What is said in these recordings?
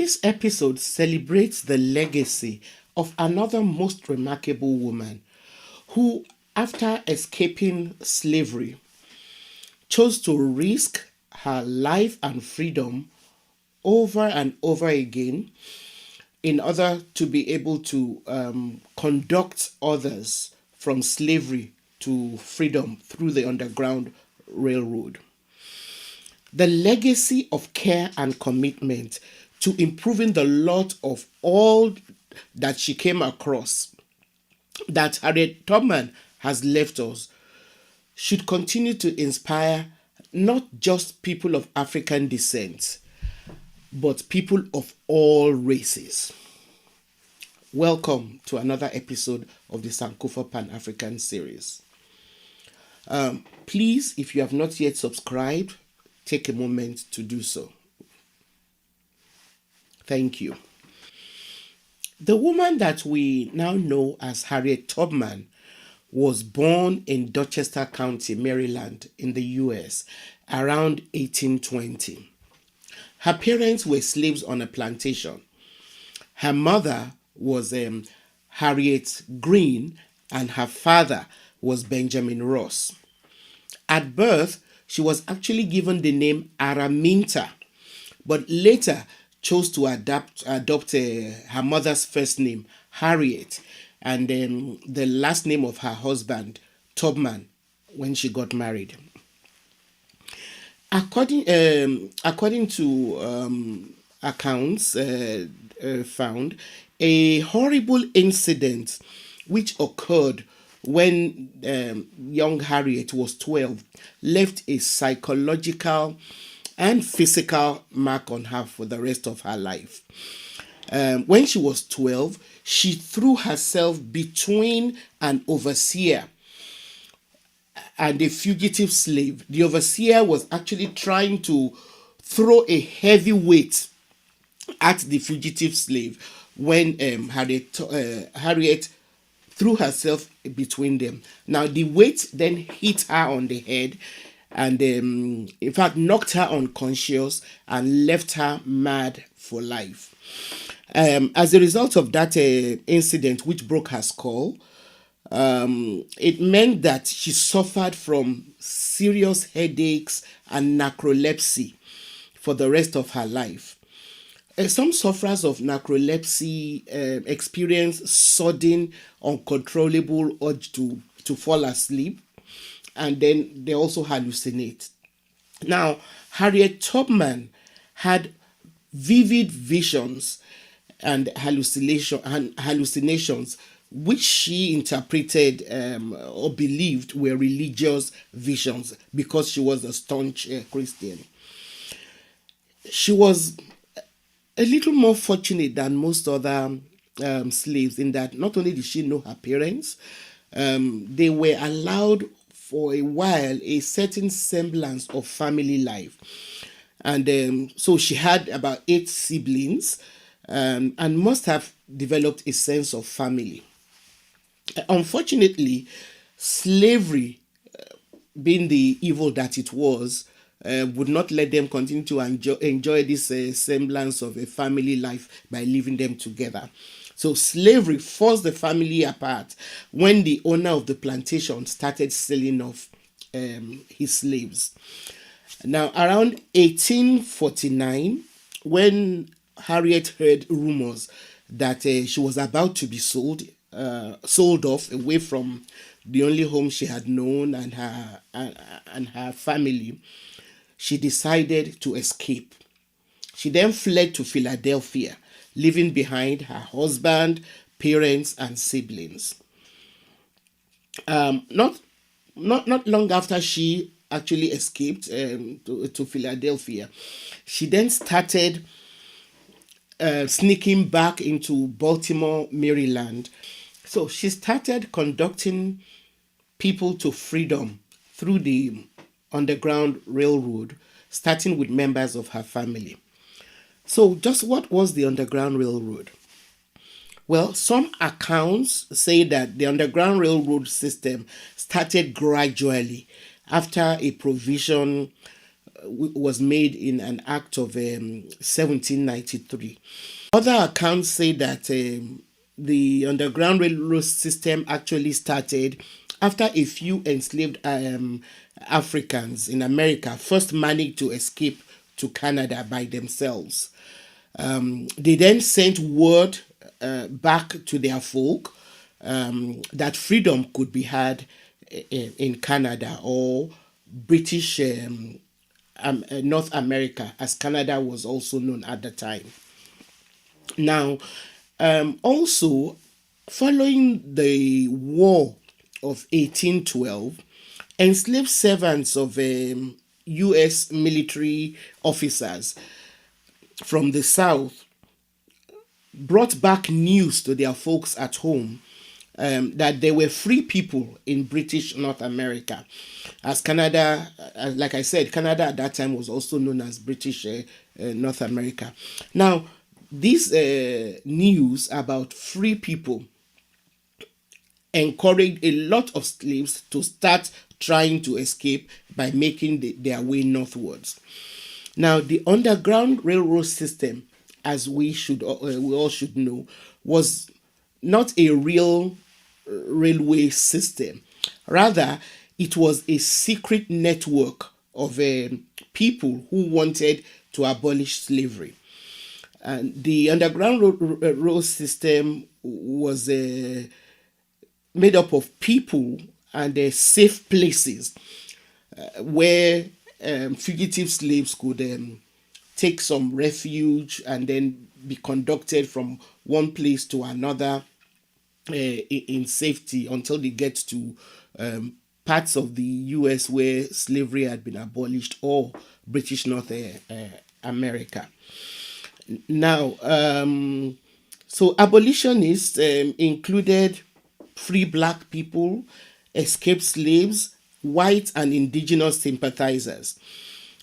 This episode celebrates the legacy of another most remarkable woman who, after escaping slavery, chose to risk her life and freedom over and over again in order to be able to conduct others from slavery to freedom through the Underground Railroad. The legacy of care and commitment to improving the lot of all that she came across, that Harriet Tubman has left us, should continue to inspire not just people of African descent, but people of all races. Welcome to another episode of the Sankofa Pan-African series. Please, if you have not yet subscribed, take a moment to do so. Thank you. The woman that we now know as Harriet Tubman was born in Dorchester County, Maryland, in the US around 1820. Her parents were slaves on a plantation. Her mother was Harriet Green and her father was Benjamin Ross. At birth, she was actually given the name Araminta, but later chose to adopt her mother's first name, Harriet, and the last name of her husband, Tubman, when she got married. According to accounts found, a horrible incident which occurred when young Harriet was 12 left a psychological and physical mark on her for the rest of her life. When she was 12, she threw herself between an overseer and a fugitive slave. The overseer was actually trying to throw a heavy weight at the fugitive slave when Harriet threw herself between them. Now, the weight then hit her on the head and in fact knocked her unconscious and left her mad for life. As a result of that incident, which broke her skull, it meant that she suffered from serious headaches and narcolepsy for the rest of her life. Some sufferers of narcolepsy experience sudden, uncontrollable urge to fall asleep, and then they also hallucinate. Now, Harriet Tubman had vivid visions and hallucinations which she interpreted or believed were religious visions because she was a staunch Christian. She was a little more fortunate than most other slaves in that not only did she know her parents, they were allowed for a while a certain semblance of family life. And so she had about 8 siblings and must have developed a sense of family. Unfortunately, slavery, being the evil that it was, would not let them continue to enjoy this semblance of a family life by leaving them together. So slavery forced the family apart when the owner of the plantation started selling off his slaves. Now, around 1849, when Harriet heard rumors that she was about to be sold off away from the only home she had known and her family, she decided to escape. She then fled to Philadelphia, leaving behind her husband, parents, and siblings. Not long after she actually escaped to Philadelphia, she then started sneaking back into Baltimore, Maryland. So she started conducting people to freedom through the Underground Railroad, starting with members of her family. So just what was the Underground Railroad? Well, some accounts say that the Underground Railroad system started gradually after a provision was made in an act of 1793. Other accounts say that the Underground Railroad system actually started after a few enslaved Africans in America first managed to escape to Canada by themselves. They then sent word back to their folk that freedom could be had in Canada or British North America, as Canada was also known at the time. Now, also, following the War of 1812, enslaved servants of U.S. military officers from the South brought back news to their folks at home that there were free people in British North America. As Canada, like I said, Canada at that time was also known as British North America. Now, this news about free people encouraged a lot of slaves to start trying to escape by making their way northwards. Now, the Underground Railroad system, as we all should know, was not a real railway system. Rather, it was a secret network of people who wanted to abolish slavery. And the Underground Railroad system was made up of people and safe places where fugitive slaves could take some refuge and then be conducted from one place to another in safety until they get to parts of the US where slavery had been abolished or British North America. Now, so abolitionists included free black people, escaped slaves, white and indigenous sympathizers.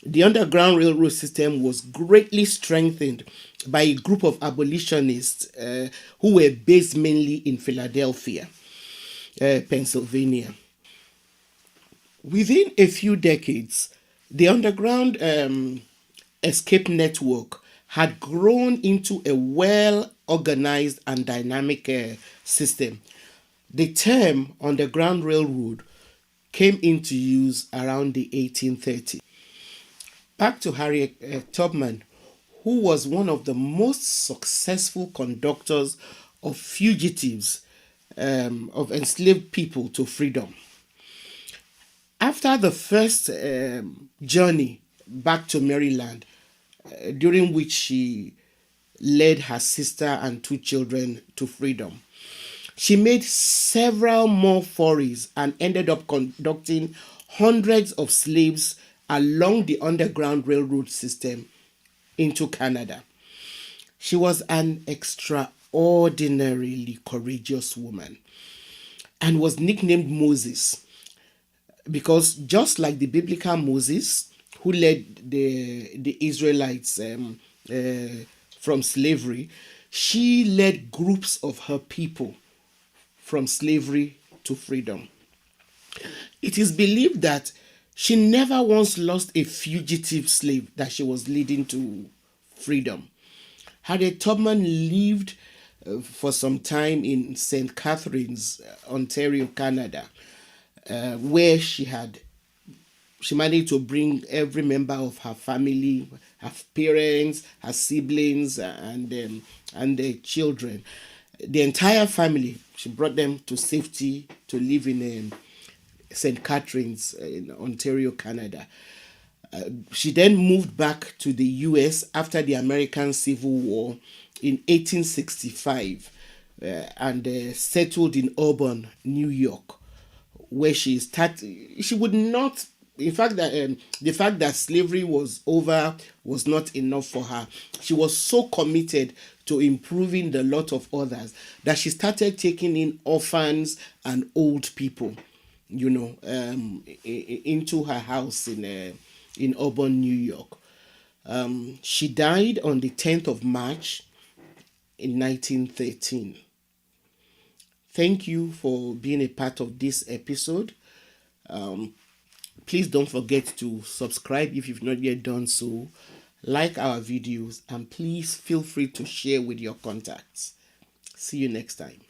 The Underground Railroad system was greatly strengthened by a group of abolitionists who were based mainly in Philadelphia, Pennsylvania. Within a few decades, the Underground Escape Network had grown into a well organized and dynamic system. The term Underground Railroad came into use around the 1830s. Back to Harriet Tubman, who was one of the most successful conductors of fugitives, of enslaved people to freedom. After the first journey back to Maryland, during which she led her sister and two children to freedom, she made several more forays and ended up conducting hundreds of slaves along the Underground Railroad system into Canada. She was an extraordinarily courageous woman and was nicknamed Moses because, just like the biblical Moses who led the Israelites from slavery, she led groups of her people from slavery to freedom. It is believed that she never once lost a fugitive slave that she was leading to freedom. Harriet Tubman lived for some time in St. Catharines, Ontario, Canada, where she managed to bring every member of her family, her parents, her siblings, and their children. The entire family, she brought them to safety to live in St. Catharines in Ontario, Canada. She then moved back to the US after the American Civil War in 1865 and settled in Auburn, New York, where she started. She would not. In fact, the fact that slavery was over was not enough for her. She was so committed to improving the lot of others that she started taking in orphans and old people, into her house in Auburn, New York. She died on the 10th of March in 1913. Thank you for being a part of this episode. Please don't forget to subscribe if you've not yet done so. Like our videos, and please feel free to share with your contacts. See you next time.